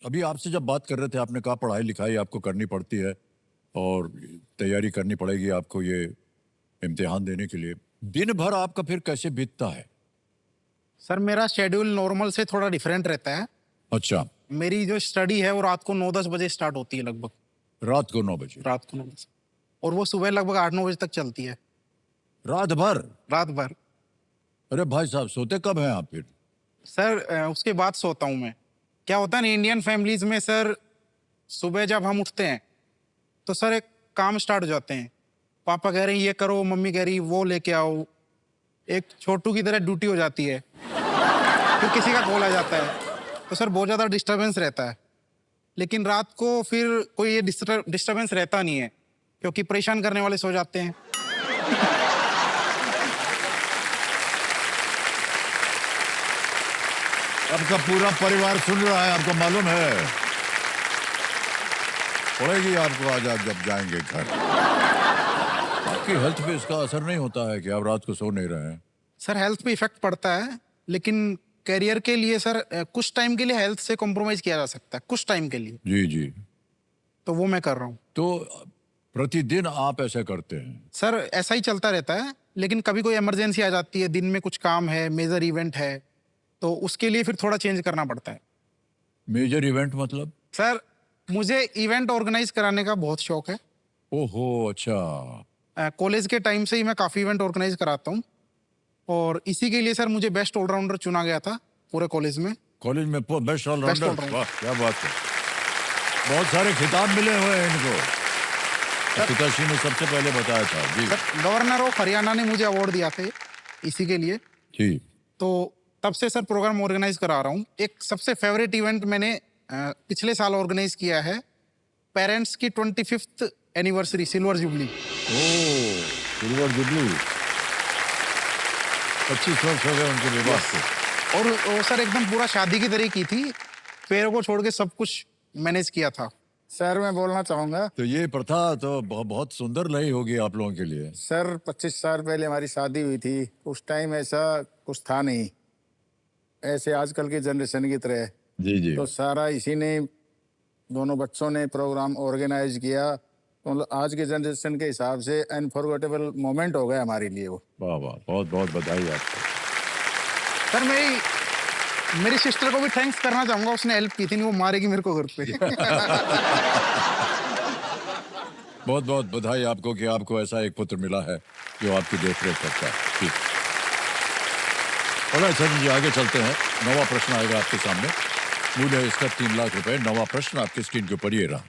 अभी आपसे जब बात कर रहे थे आपने कहा पढ़ाई लिखाई आपको करनी पड़ती है और तैयारी करनी पड़ेगी आपको ये इम्तिहान देने के लिए। दिन भर आपका फिर कैसे बीतता है? सर मेरा शेड्यूल नॉर्मल से थोड़ा डिफरेंट रहता है। अच्छा, मेरी जो स्टडी है वो रात को 9-10 बजे स्टार्ट होती है लगभग। रात को 9 बजे? रात को 9 बजे और वो सुबह लगभग 8-9 बजे तक चलती है। रात भर? रात भर। अरे भाई साहब, सोते कब हैं आप फिर? सर उसके बाद सोता हूँ मैं। क्या होता है ना इंडियन फैमिलीज में सर, सुबह जब हम उठते हैं तो सर एक काम स्टार्ट हो जाते हैं। पापा कह रहे हैं ये करो, मम्मी कह रही वो लेके आओ। एक छोटू की तरह ड्यूटी हो जाती है। फिर किसी का कॉल आ जाता है तो सर बहुत ज़्यादा डिस्टर्बेंस रहता है। लेकिन रात को फिर कोई ये डिस्टर्बेंस रहता नहीं है क्योंकि परेशान करने वाले सो जाते हैं। आपका पूरा परिवार सुन रहा है, आपको मालूम है। पड़ेगी आपको आज आप जब जाएंगे घर। आपकी हेल्थ पे इसका असर नहीं होता है कि आप रात को सो नहीं रहे हैं? सर हेल्थ पे इफेक्ट पड़ता है, लेकिन करियर के लिए सर कुछ टाइम के लिए हेल्थ से कॉम्प्रोमाइज किया जा सकता है, कुछ टाइम के लिए। जी जी। तो वो मैं कर रहा हूँ। तो प्रतिदिन आप ऐसा करते हैं? सर ऐसा ही चलता रहता है, लेकिन कभी कोई इमरजेंसी आ जाती है, दिन में कुछ काम है, मेजर इवेंट है, तो उसके लिए फिर थोड़ा चेंज करना पड़ता है। मेजर इवेंट मतलब? सर मुझे इवेंट ऑर्गेनाइज कराने का बहुत शौक है। ओहो, अच्छा। कॉलेज के टाइम से ही मैं काफ़ी इवेंट ऑर्गेनाइज कराता हूँ और इसी के लिए सर मुझे बेस्ट ऑलराउंडर चुना गया था पूरे कॉलेज में। कॉलेज में बेस्ट ऑलराउंडर? all-rounder। वाह, क्या बात है। बहुत सारे खिताब मिले हुए हैं इनको। पिताश्री ने सबसे पहले बताया था जी। सर गवर्नर ऑफ हरियाणा ने मुझे अवार्ड दिया था इसी के लिए। जी। तो तब से सर प्रोग्राम ऑर्गेनाइज करा रहा हूँ। एक सबसे फेवरेट इवेंट मैंने पिछले साल ऑर्गेनाइज किया है, पेरेंट्स की 25th एनिवर्सरी सिल्वर जुबली। ओह, सिल्वर जुबली। 25 वर्ष हो गए उनके विवाह से। और वो सर एकदम पूरा शादी की तरह की थी, पैरों को छोड़ के सब कुछ मैनेज किया था। सर मैं बोलना चाहूँगा। तो ये प्रथा तो बहुत सुंदर रही होगी आप लोगों के लिए। सर 25 साल पहले हमारी शादी हुई थी, उस टाइम ऐसा कुछ था नहीं, ऐसे आजकल की जनरेशन की तरह। जी जी। तो सारा इसी ने, दोनों बच्चों ने प्रोग्राम ऑर्गेनाइज किया। तो मतलब आज के जनरेशन के हिसाब से अनफॉरगेटेबल मोमेंट हो गया हमारे लिए वो। वाह वाह, बहुत बहुत बधाई आपको। सर मेरी सिस्टर को भी थैंक्स करना चाहूंगा, उसने हेल्प की थी, नहीं वो मारेगी मेरे को घर पे। बहुत बहुत बधाई आपको कि आपको ऐसा एक पुत्र मिला है जो आपकी देखरेख करता है। ठीक। और सर जी आगे चलते हैं। नवा प्रश्न आएगा आपके सामने। मूल्य है इसका 3 लाख रुपए। नवा प्रश्न आपकी स्क्रीन के ऊपर ये रहा।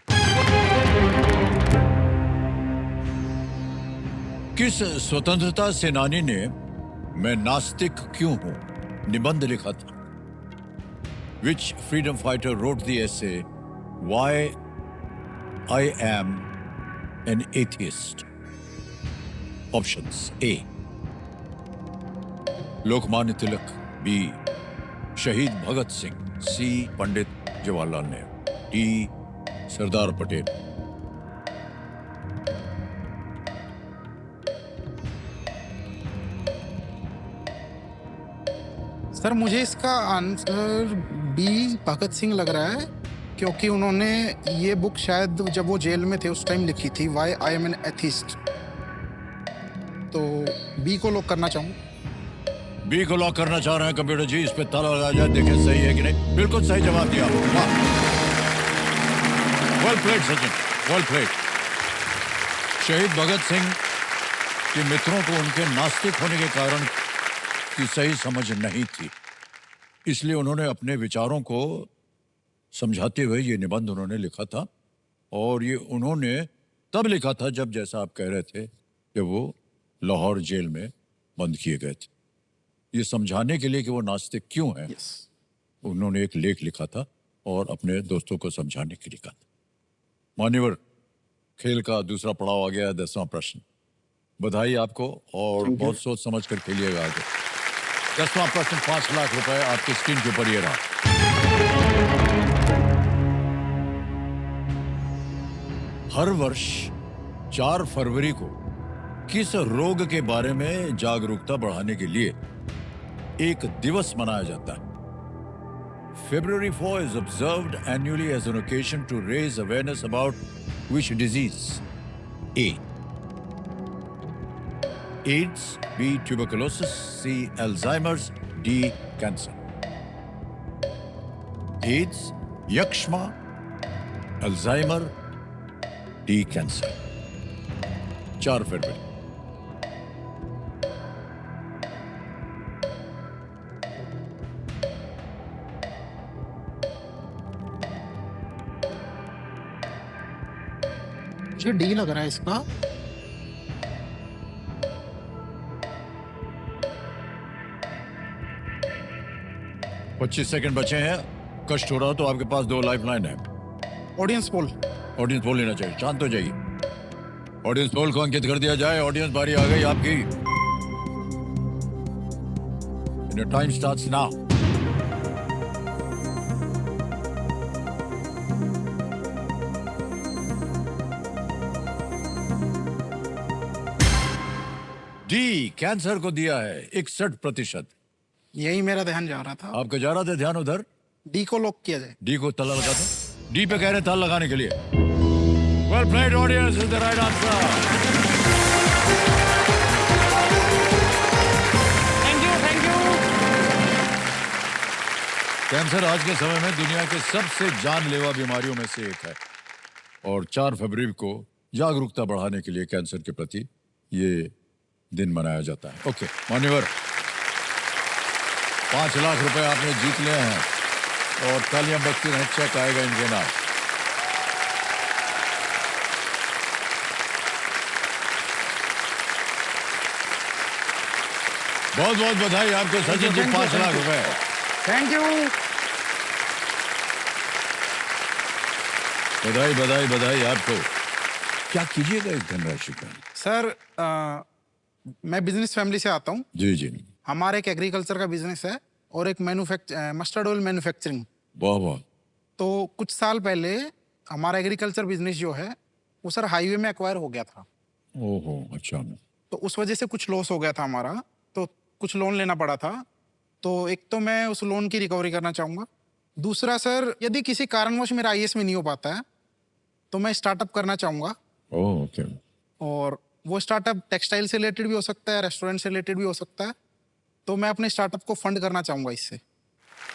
किस स्वतंत्रता सेनानी ने मैं नास्तिक क्यों हूं निबंध लिखा था? Which freedom fighter wrote the essay Why I Am an Atheist? Options: A. Lokmanya Tilak, B. शहीद Bhagat Singh, C. Pandit Jawaharlal Nehru, D. Sardar Patel. Sir मुझे इसका आंसर बी भगत सिंह लग रहा है, क्योंकि उन्होंने ये बुक शायद जब वो जेल में थे उस टाइम लिखी थी, why I am an atheist. तो बी को लॉक करना चाहूँ। बी को लॉक करना चाह रहे हैं कंप्यूटर जी? इस पे ताला लगा जाए, देखें सही है कि नहीं। बिल्कुल सही जवाब दिया। Well played Sachin, well played. शहीद भगत सिंह के मित्रों को उनके नास्तिक होने के कारण की सही समझ नहीं थी, इसलिए उन्होंने अपने विचारों को समझाते हुए ये निबंध उन्होंने लिखा था। और ये उन्होंने तब लिखा था जब, जैसा आप कह रहे थे, कि वो लाहौर जेल में बंद किए गए थे। ये समझाने के लिए कि वो नास्तिक क्यों हैं, उन्होंने एक लेख लिखा था और अपने दोस्तों को समझाने के लिए लिखा था। मान्यवर, खेल का दूसरा पड़ाव आ गया है, 10वां प्रश्न। बधाई आपको और बहुत सोच समझ कर खेलिएगा आगे। 10वां प्रश्न 5 लाख रुपए आपकी स्क्रीन के ऊपर ये रहा। हर वर्ष 4 फरवरी को किस रोग के बारे में जागरूकता बढ़ाने के लिए एक दिवस मनाया जाता है? February 4 is observed annually as an occasion to raise awareness about which disease? A. AIDS, B. Tuberculosis, C. Alzheimer's, D. Cancer. AIDS, Yakshma, Alzheimer, D. Cancer. 4 फरवरी। मुझे डी लग रहा है इसका। 25 सेकंड बचे हैं। कष्ट हो रहा हो तो आपके पास 2 लाइफलाइन है। Audience poll. ऑडियंस पोल लेना चाहिए। शांत हो जाइए। ऑडियंस पोल को अंकित कर दिया जाए। ऑडियंस बारी आ गई आपकी। Your time starts now. D cancer को दिया है 61%। यही मेरा ध्यान जा रहा था। आपका जा रहा था ध्यान उधर। डी को लॉक किया जाए। डी को ताला लगा दो। डी पे कह रहे हैं ताला लगाने के लिए। Well played audience is the right answer. Thank you. Cancer आज के समय में दुनिया के सबसे जानलेवा बीमारियों में से एक है और 4 फरवरी को जागरूकता बढ़ाने के लिए कैंसर के प्रति ये दिन मनाया जाता है। ओके मान्यवर, 5 लाख रुपए आपने जीत लिए हैं और तालियां बजती रहें। चेक आएगा इनके नाम। बहुत बहुत बधाई आपको सचिन जी। 5 लाख रुपए। Thank you. बधाई बधाई बधाई आपको। क्या कीजिएगा इस धनराशि का? सर मैं बिजनेस फैमिली से आता हूँ। जी जी। हमारा एक एग्रीकल्चर का बिजनेस है और एक मस्टर्ड ऑयल मैन्युफैक्चरिंग। बहुत बहुत। तो कुछ साल पहले हमारा एग्रीकल्चर बिजनेस जो है वो सर हाईवे में एक्वायर हो गया था। ओहो अच्छा। तो उस वजह से कुछ लॉस हो गया था हमारा, तो कुछ लोन लेना पड़ा था। तो एक तो मैं उस लोन की रिकवरी करना चाहूँगा। दूसरा सर, यदि किसी कारणवश मेरा आईएएस में नहीं हो पाता है तो मैं स्टार्टअप करना चाहूँगा। Oh okay. और वो स्टार्टअप टेक्सटाइल से रिलेटेड भी हो सकता है, रेस्टोरेंट से रिलेटेड भी हो सकता है। तो मैं अपने स्टार्टअप को फंड करना चाहूँगा इससे।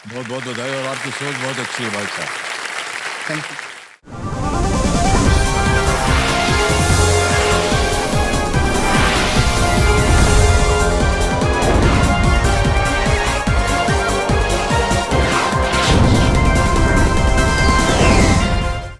बहुत बहुत बधाई और आपकी सोच बहुत अच्छी है भाई साहब। Thank you.